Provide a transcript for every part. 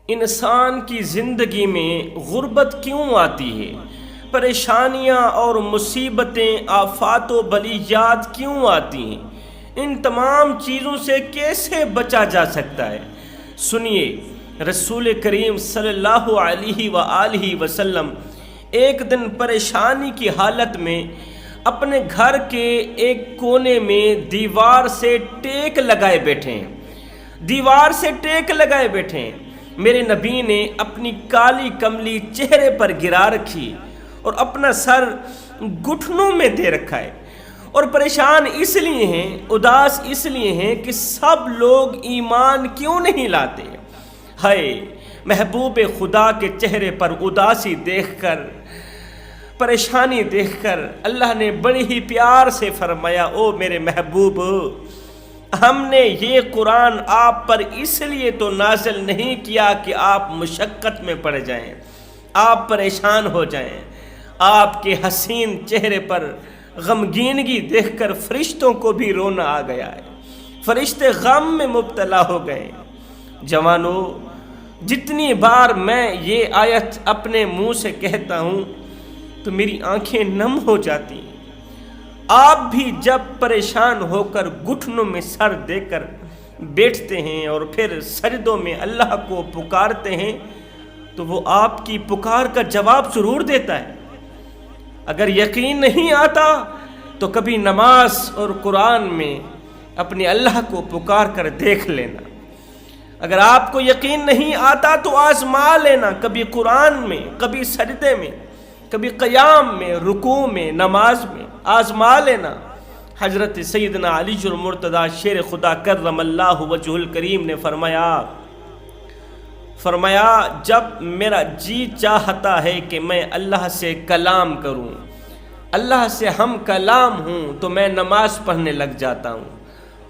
انسان کی زندگی میں غربت کیوں آتی ہے؟ پریشانیاں اور مصیبتیں، آفات و بلیات کیوں آتی ہیں؟ ان تمام چیزوں سے کیسے بچا جا سکتا ہے؟ سنیے، رسول کریم صلی اللہ علیہ وآلہ وسلم ایک دن پریشانی کی حالت میں اپنے گھر کے ایک کونے میں دیوار سے ٹیک لگائے بیٹھے ہیں۔ میرے نبی نے اپنی کالی کملی چہرے پر گرا رکھی اور اپنا سر گھٹنوں میں دے رکھا ہے، اور پریشان اس لیے ہیں، اداس اس لیے ہیں کہ سب لوگ ایمان کیوں نہیں لاتے۔ ہائے، محبوب خدا کے چہرے پر اداسی دیکھ کر، پریشانی دیکھ کر اللہ نے بڑے ہی پیار سے فرمایا، او میرے محبوب، ہم نے یہ قرآن آپ پر اس لیے تو نازل نہیں کیا کہ آپ مشقت میں پڑ جائیں، آپ پریشان ہو جائیں۔ آپ کے حسین چہرے پر غمگینگی دیکھ کر فرشتوں کو بھی رونا آ گیا ہے، فرشتے غم میں مبتلا ہو گئے۔ جوانوں، جتنی بار میں یہ آیت اپنے منہ سے کہتا ہوں تو میری آنکھیں نم ہو جاتی ہیں۔ آپ بھی جب پریشان ہو کر گھٹنوں میں سر دے کر بیٹھتے ہیں اور پھر سجدوں میں اللہ کو پکارتے ہیں تو وہ آپ کی پکار کا جواب ضرور دیتا ہے۔ اگر یقین نہیں آتا تو کبھی نماز اور قرآن میں اپنے اللہ کو پکار کر دیکھ لینا۔ اگر آپ کو یقین نہیں آتا تو آزما لینا، کبھی قرآن میں، کبھی سجدے میں، کبھی قیام میں، رکوع میں، نماز میں آزما لینا۔ حضرت سیدنا علی المرتضیٰ شیر خدا کرم اللہ وجہ الکریم نے فرمایا جب میرا جی چاہتا ہے کہ میں اللہ سے کلام کروں، اللہ سے ہم کلام ہوں، تو میں نماز پڑھنے لگ جاتا ہوں،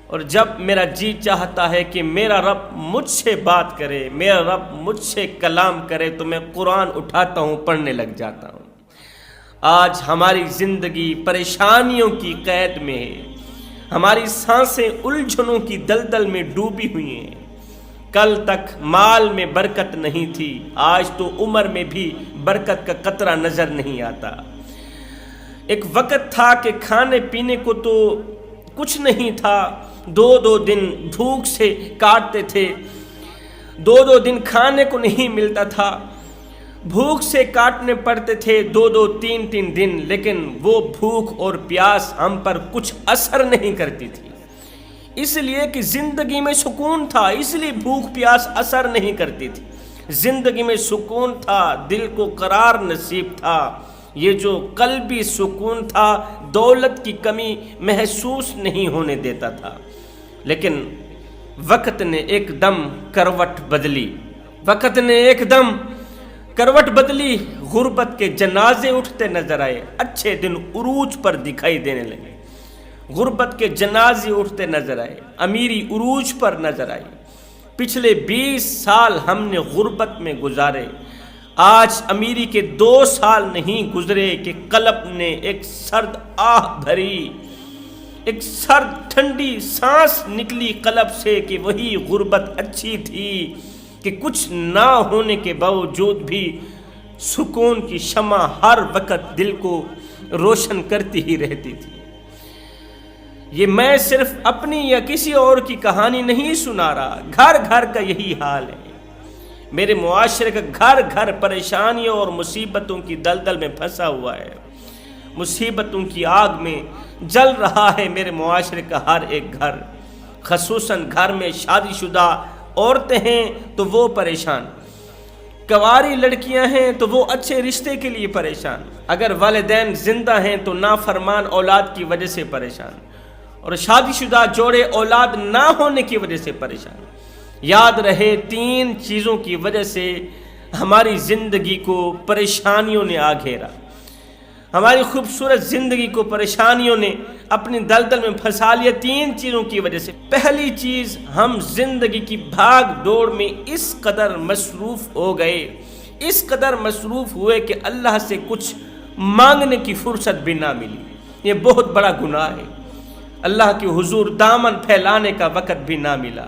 اور جب میرا جی چاہتا ہے کہ میرا رب مجھ سے بات کرے، میرا رب مجھ سے کلام کرے، تو میں قرآن اٹھاتا ہوں، پڑھنے لگ جاتا ہوں۔ آج ہماری زندگی پریشانیوں کی قید میں ہے، ہماری سانسیں الجھنوں کی دلدل میں ڈوبی ہوئی ہیں۔ کل تک مال میں برکت نہیں تھی، آج تو عمر میں بھی برکت کا قطرہ نظر نہیں آتا۔ ایک وقت تھا کہ کھانے پینے کو تو کچھ نہیں تھا، دو دن بھوک سے کاٹتے تھے، دو دن کھانے کو نہیں ملتا تھا، بھوک سے کاٹنے پڑتے تھے تین دن، لیکن وہ بھوک اور پیاس ہم پر کچھ اثر نہیں کرتی تھی، اس لیے کہ زندگی میں سکون تھا، اس لیے بھوک پیاس اثر نہیں کرتی تھی۔ زندگی میں سکون تھا، دل کو قرار نصیب تھا، یہ جو قلبی سکون تھا دولت کی کمی محسوس نہیں ہونے دیتا تھا۔ لیکن وقت نے ایک دم کروٹ بدلی، غربت کے جنازے اٹھتے نظر آئے، اچھے دن عروج پر دکھائی دینے لگے، غربت کے جنازے اٹھتے نظر آئے، امیری عروج پر نظر آئی۔ پچھلے 20 سال ہم نے غربت میں گزارے، آج امیری کے 2 سال نہیں گزرے کہ قلب نے ایک سرد آہ بھری، ایک سرد ٹھنڈی سانس نکلی قلب سے کہ وہی غربت اچھی تھی کہ کچھ نہ ہونے کے باوجود بھی سکون کی شمع ہر وقت دل کو روشن کرتی ہی رہتی تھی۔ یہ میں صرف اپنی یا کسی اور کی کہانی نہیں سنا رہا، گھر گھر کا یہی حال ہے۔ میرے معاشرے کا گھر گھر پریشانیوں اور مصیبتوں کی دلدل میں پھنسا ہوا ہے، مصیبتوں کی آگ میں جل رہا ہے میرے معاشرے کا ہر ایک گھر، خصوصاً گھر میں شادی شدہ عورتیں ہیں تو وہ پریشان، کنواری لڑکیاں ہیں تو وہ اچھے رشتے کے لیے پریشان، اگر والدین زندہ ہیں تو نافرمان اولاد کی وجہ سے پریشان، اور شادی شدہ جوڑے اولاد نہ ہونے کی وجہ سے پریشان۔ یاد رہے، 3 چیزوں کی وجہ سے ہماری زندگی کو پریشانیوں نے آ گھیرا، ہماری خوبصورت زندگی کو پریشانیوں نے اپنی دلدل میں پھنسا لیا 3 چیزوں کی وجہ سے۔ پہلی چیز، ہم زندگی کی بھاگ دوڑ میں اس قدر مصروف ہو گئے، اس قدر مصروف ہوئے کہ اللہ سے کچھ مانگنے کی فرصت بھی نہ ملی۔ یہ بہت بڑا گناہ ہے، اللہ کے حضور دامن پھیلانے کا وقت بھی نہ ملا۔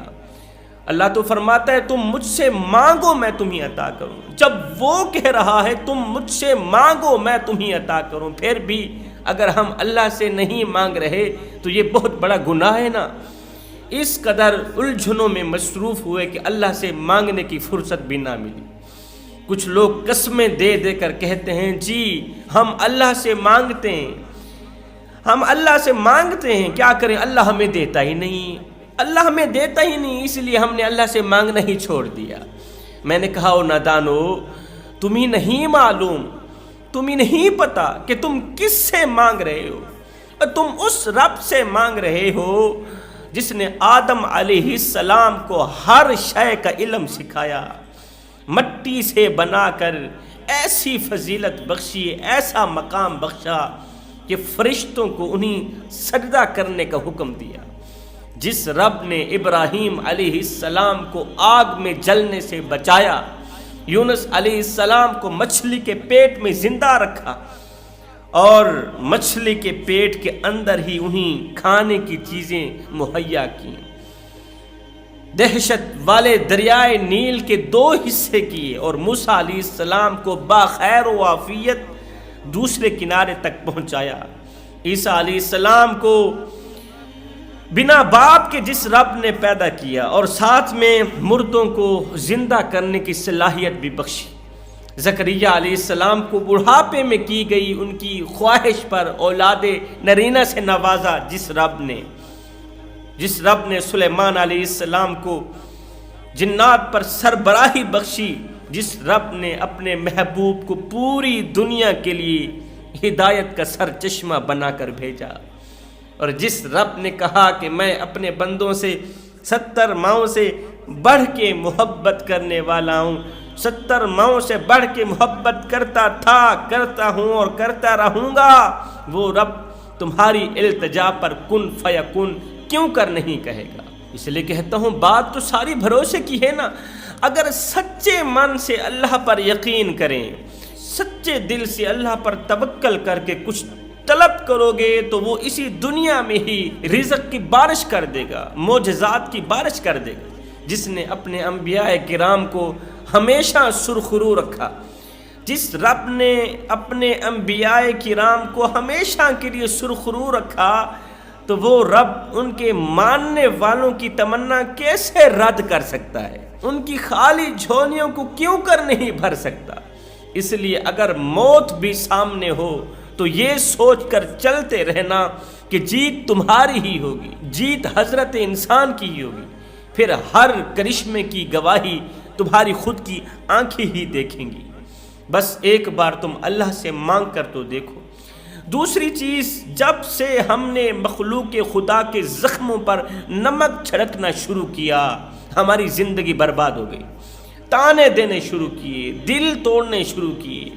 اللہ تو فرماتا ہے تم مجھ سے مانگو میں تمہیں عطا کروں، جب وہ کہہ رہا ہے تم مجھ سے مانگو میں تمہیں عطا کروں، پھر بھی اگر ہم اللہ سے نہیں مانگ رہے تو یہ بہت بڑا گناہ ہے نا۔ اس قدر الجھنوں میں مصروف ہوئے کہ اللہ سے مانگنے کی فرصت بھی نہ ملی۔ کچھ لوگ قسمیں دے دے کر کہتے ہیں جی ہم اللہ سے مانگتے ہیں، ہم اللہ سے مانگتے ہیں، کیا کریں اللہ ہمیں دیتا ہی نہیں، اللہ ہمیں دیتا ہی نہیں، اس لیے ہم نے اللہ سے مانگنا ہی چھوڑ دیا۔ میں نے کہا او نادانو، تمہیں نہیں معلوم، تمہیں نہیں پتا کہ تم کس سے مانگ رہے ہو، اور تم اس رب سے مانگ رہے ہو جس نے آدم علیہ السلام کو ہر شے کا علم سکھایا، مٹی سے بنا کر ایسی فضیلت بخشی، ایسا مقام بخشا کہ فرشتوں کو انہیں سجدہ کرنے کا حکم دیا۔ جس رب نے ابراہیم علیہ السلام کو آگ میں جلنے سے بچایا، یونس علیہ السلام کو مچھلی کے پیٹ میں زندہ رکھا اور مچھلی کے پیٹ کے اندر ہی انہیں کھانے کی چیزیں مہیا کی، دہشت والے دریائے نیل کے 2 حصے کیے اور موسیٰ علیہ السلام کو باخیر و عافیت دوسرے کنارے تک پہنچایا، عیسیٰ علیہ السلام کو بنا باپ کے جس رب نے پیدا کیا اور ساتھ میں مردوں کو زندہ کرنے کی صلاحیت بھی بخشی، زکریہ علیہ السلام کو بڑھاپے میں کی گئی ان کی خواہش پر اولاد نرینہ سے نوازا، جس رب نے سلیمان علیہ السلام کو جنات پر سربراہی بخشی، جس رب نے اپنے محبوب کو پوری دنیا کے لیے ہدایت کا سر چشمہ بنا کر بھیجا، اور جس رب نے کہا کہ میں اپنے بندوں سے 70 ماؤں سے بڑھ کے محبت کرنے والا ہوں، 70 ماؤں سے بڑھ کے محبت کرتا تھا، کرتا ہوں اور کرتا رہوں گا، وہ رب تمہاری التجا پر کن فیکن کیوں کر نہیں کہے گا؟ اس لیے کہتا ہوں بات تو ساری بھروسے کی ہے نا۔ اگر سچے من سے اللہ پر یقین کریں، سچے دل سے اللہ پر توکل کر کے کچھ طلب کرو گے تو وہ اسی دنیا میں ہی رزق کی بارش کر دے گا، معجزات کی بارش کر دے گا۔ جس نے اپنے انبیاء کرام کو ہمیشہ سرخرو رکھا، جس رب نے اپنے انبیاء کرام کو ہمیشہ کے لیے سرخرو رکھا، تو وہ رب ان کے ماننے والوں کی تمنا کیسے رد کر سکتا ہے؟ ان کی خالی جھولیوں کو کیوں کر نہیں بھر سکتا؟ اس لیے اگر موت بھی سامنے ہو تو یہ سوچ کر چلتے رہنا کہ جیت تمہاری ہی ہوگی، جیت حضرت انسان کی ہی ہوگی، پھر ہر کرشمے کی گواہی تمہاری خود کی آنکھیں ہی دیکھیں گی۔ بس ایک بار تم اللہ سے مانگ کر تو دیکھو۔ دوسری چیز، جب سے ہم نے مخلوق خدا کے زخموں پر نمک چھڑکنا شروع کیا، ہماری زندگی برباد ہو گئی، تانے دینے شروع کیے، دل توڑنے شروع کیے،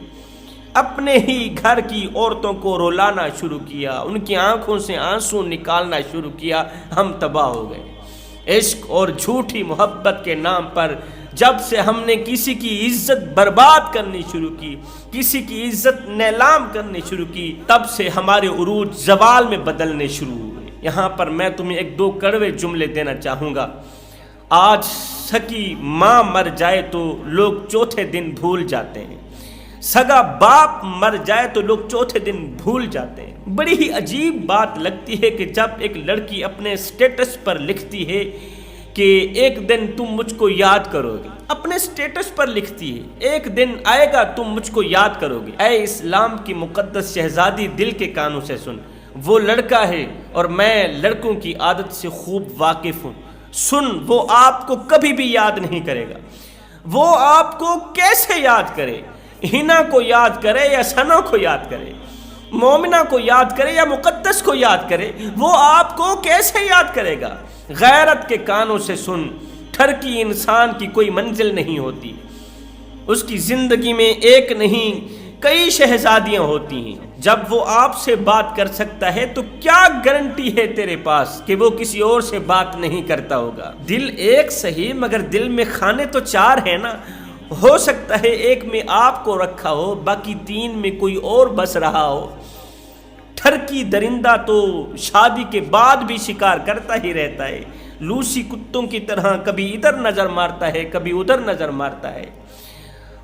اپنے ہی گھر کی عورتوں کو رولانا شروع کیا، ان کی آنکھوں سے آنسو نکالنا شروع کیا، ہم تباہ ہو گئے۔ عشق اور جھوٹی محبت کے نام پر جب سے ہم نے کسی کی عزت برباد کرنی شروع کی، کسی کی عزت نیلام کرنی شروع کی، تب سے ہمارے عروج زوال میں بدلنے شروع ہوئے۔ یہاں پر میں تمہیں 1-2 کڑوے جملے دینا چاہوں گا۔ آج سکی ماں مر جائے تو لوگ چوتھے دن بھول جاتے ہیں، سگا باپ مر جائے تو لوگ چوتھے دن بھول جاتے ہیں۔ بڑی ہی عجیب بات لگتی ہے کہ جب ایک لڑکی اپنے سٹیٹس پر لکھتی ہے کہ ایک دن تم مجھ کو یاد کرو گے، اپنے سٹیٹس پر لکھتی ہے ایک دن آئے گا تم مجھ کو یاد کرو گے۔ اے اسلام کی مقدس شہزادی، دل کے کانوں سے سن، وہ لڑکا ہے اور میں لڑکوں کی عادت سے خوب واقف ہوں۔ سن، وہ آپ کو کبھی بھی یاد نہیں کرے گا۔ وہ آپ کو کیسے یاد کرے؟ ہنا کو یاد کرے یا ثنا کو یاد کرے، مومنہ کو یاد کرے یا مقدس کو یاد کرے، وہ آپ کو کیسے یاد کرے گا؟ غیرت کے کانوں سے سن، ٹھرکی انسان کی کوئی منزل نہیں ہوتی، اس کی زندگی میں ایک نہیں کئی شہزادیاں ہوتی ہیں۔ جب وہ آپ سے بات کر سکتا ہے تو کیا گارنٹی ہے تیرے پاس کہ وہ کسی اور سے بات نہیں کرتا ہوگا؟ دل ایک صحیح مگر دل میں خانے تو 4 ہیں نا۔ ہو سکتا ہے ایک میں آپ کو رکھا ہو، باقی 3 میں کوئی اور بس رہا ہو۔ ٹھرکی درندہ تو شادی کے بعد بھی شکار کرتا ہی رہتا ہے، لوسی کتوں کی طرح کبھی ادھر نظر مارتا ہے کبھی ادھر نظر مارتا ہے،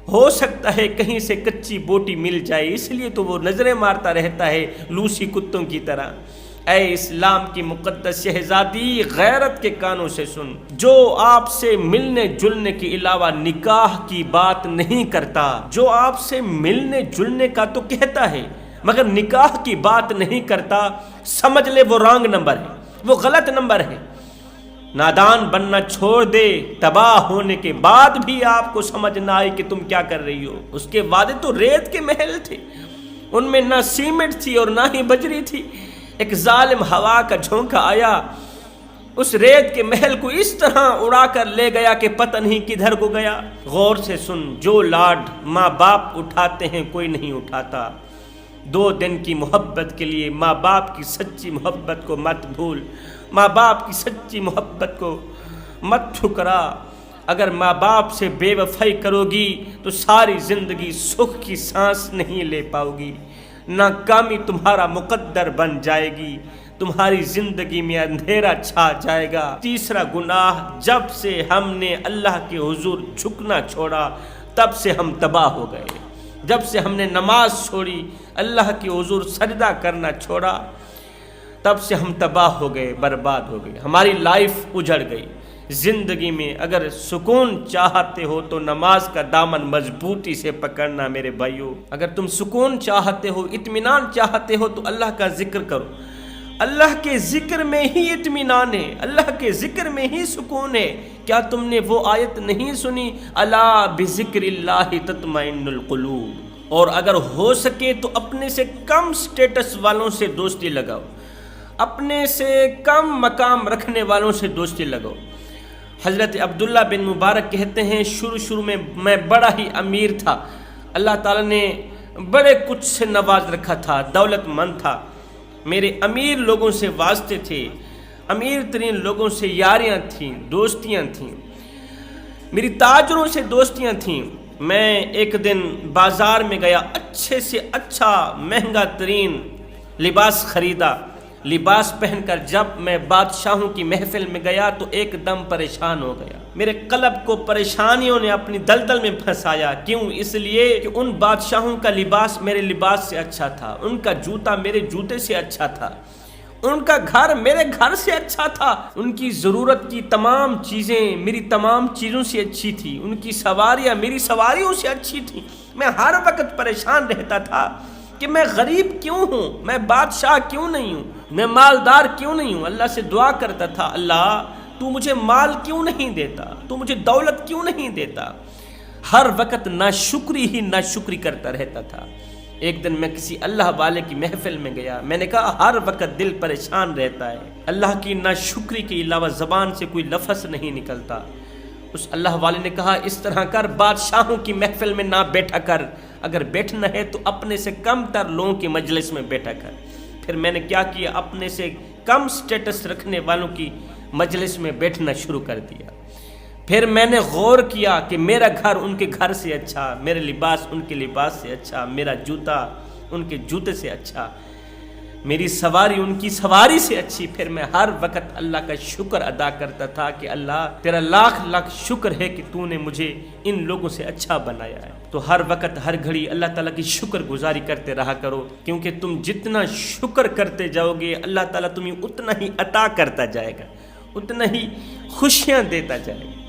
ہو سکتا ہے کہیں سے کچی بوٹی مل جائے، اس لیے تو وہ نظریں مارتا رہتا ہے لوسی کتوں کی طرح۔ اے اسلام کی مقدس شہزادی، غیرت کے کانوں سے سن، جو آپ سے ملنے جلنے کے علاوہ نکاح کی بات نہیں کرتا، جو آپ سے ملنے جلنے کا تو کہتا ہے مگر نکاح کی بات نہیں کرتا، سمجھ لے وہ رانگ نمبر ہے، وہ غلط نمبر ہے۔ نادان بننا چھوڑ دے، تباہ ہونے کے بعد بھی آپ کو سمجھ نہ آئی کہ تم کیا کر رہی ہو۔ اس کے وعدے تو ریت کے محل تھے، ان میں نہ سیمنٹ تھی اور نہ ہی بجری تھی۔ ایک ظالم ہوا کا جھونکا آیا، اس ریت کے محل کو اس طرح اڑا کر لے گیا کہ پتہ نہیں کدھر کو گیا۔ غور سے سن، جو لاڈ ماں باپ اٹھاتے ہیں کوئی نہیں اٹھاتا۔ 2 دن کی محبت کے لیے ماں باپ کی سچی محبت کو مت بھول، ماں باپ کی سچی محبت کو مت ٹھکرا۔ اگر ماں باپ سے بے وفائی کرو گی تو ساری زندگی سکھ کی سانس نہیں لے پاؤ گی، ناکامی تمہارا مقدر بن جائے گی، تمہاری زندگی میں اندھیرا چھا جائے گا۔ تیسرا گناہ، جب سے ہم نے اللہ کے حضور جھکنا چھوڑا تب سے ہم تباہ ہو گئے۔ جب سے ہم نے نماز چھوڑی، اللہ کے حضور سجدہ کرنا چھوڑا، تب سے ہم تباہ ہو گئے، برباد ہو گئے، ہماری لائف اجڑ گئی۔ زندگی میں اگر سکون چاہتے ہو تو نماز کا دامن مضبوطی سے پکڑنا میرے بھائیو۔ اگر تم سکون چاہتے ہو، اطمینان چاہتے ہو تو اللہ کا ذکر کرو۔ اللہ کے ذکر میں ہی اطمینان ہے، اللہ کے ذکر میں ہی سکون ہے۔ کیا تم نے وہ آیت نہیں سنی، الا بذکر اللہ تطمئن القلوب؟ اور اگر ہو سکے تو اپنے سے کم سٹیٹس والوں سے دوستی لگاؤ، اپنے سے کم مقام رکھنے والوں سے دوستی لگاؤ۔ حضرت عبداللہ بن مبارک کہتے ہیں، شروع میں بڑا ہی امیر تھا، اللہ تعالیٰ نے بڑے کچھ سے نواز رکھا تھا، دولت مند تھا، میرے امیر لوگوں سے واسطے تھے، امیر ترین لوگوں سے یاریاں تھیں، دوستیاں تھیں، میری تاجروں سے دوستیاں تھیں۔ میں ایک دن بازار میں گیا، اچھے سے اچھا مہنگا ترین لباس خریدا، لباس پہن کر جب میں بادشاہوں کی محفل میں گیا تو ایک دم پریشان ہو گیا، میرے قلب کو پریشانیوں نے اپنی دلدل میں پھنسایا۔ کیوں؟ اس لیے کہ ان بادشاہوں کا لباس میرے لباس سے اچھا تھا، ان کا جوتا میرے جوتے سے اچھا تھا، ان کا گھر میرے گھر سے اچھا تھا، ان کی ضرورت کی تمام چیزیں میری تمام چیزوں سے اچھی تھی، ان کی سواریاں میری سواریوں سے اچھی تھیں۔ میں ہر وقت پریشان رہتا تھا کہ میں غریب کیوں ہوں، میں بادشاہ کیوں نہیں ہوں، میں مالدار کیوں نہیں ہوں۔ اللہ سے دعا کرتا تھا، اللہ تو مجھے مال کیوں نہیں دیتا، تو مجھے دولت کیوں نہیں دیتا۔ ہر وقت ناشکری ہی ناشکری کرتا رہتا تھا۔ ایک دن میں کسی اللہ والے کی محفل میں گیا، میں نے کہا ہر وقت دل پریشان رہتا ہے، اللہ کی ناشکری کے علاوہ زبان سے کوئی لفظ نہیں نکلتا۔ اس اللہ والے نے کہا، اس طرح کر، بادشاہوں کی محفل میں نہ بیٹھا کر، اگر بیٹھنا ہے تو اپنے سے کم تر لوگوں کی مجلس میں بیٹھا کر۔ پھر میں نے کیا کیا، اپنے سے کم سٹیٹس رکھنے والوں کی مجلس میں بیٹھنا شروع کر دیا۔ پھر میں نے غور کیا کہ میرا گھر ان کے گھر سے اچھا، میرے لباس ان کے لباس سے اچھا، میرا جوتا ان کے جوتے سے اچھا، میری سواری ان کی سواری سے اچھی۔ پھر میں ہر وقت اللہ کا شکر ادا کرتا تھا کہ اللہ تیرا لاکھ لاکھ شکر ہے کہ تو نے مجھے ان لوگوں سے اچھا بنایا ہے۔ تو ہر وقت ہر گھڑی اللہ تعالیٰ کی شکر گزاری کرتے رہا کرو، کیونکہ تم جتنا شکر کرتے جاؤ گے اللہ تعالیٰ تمہیں اتنا ہی عطا کرتا جائے گا، اتنا ہی خوشیاں دیتا جائے گا۔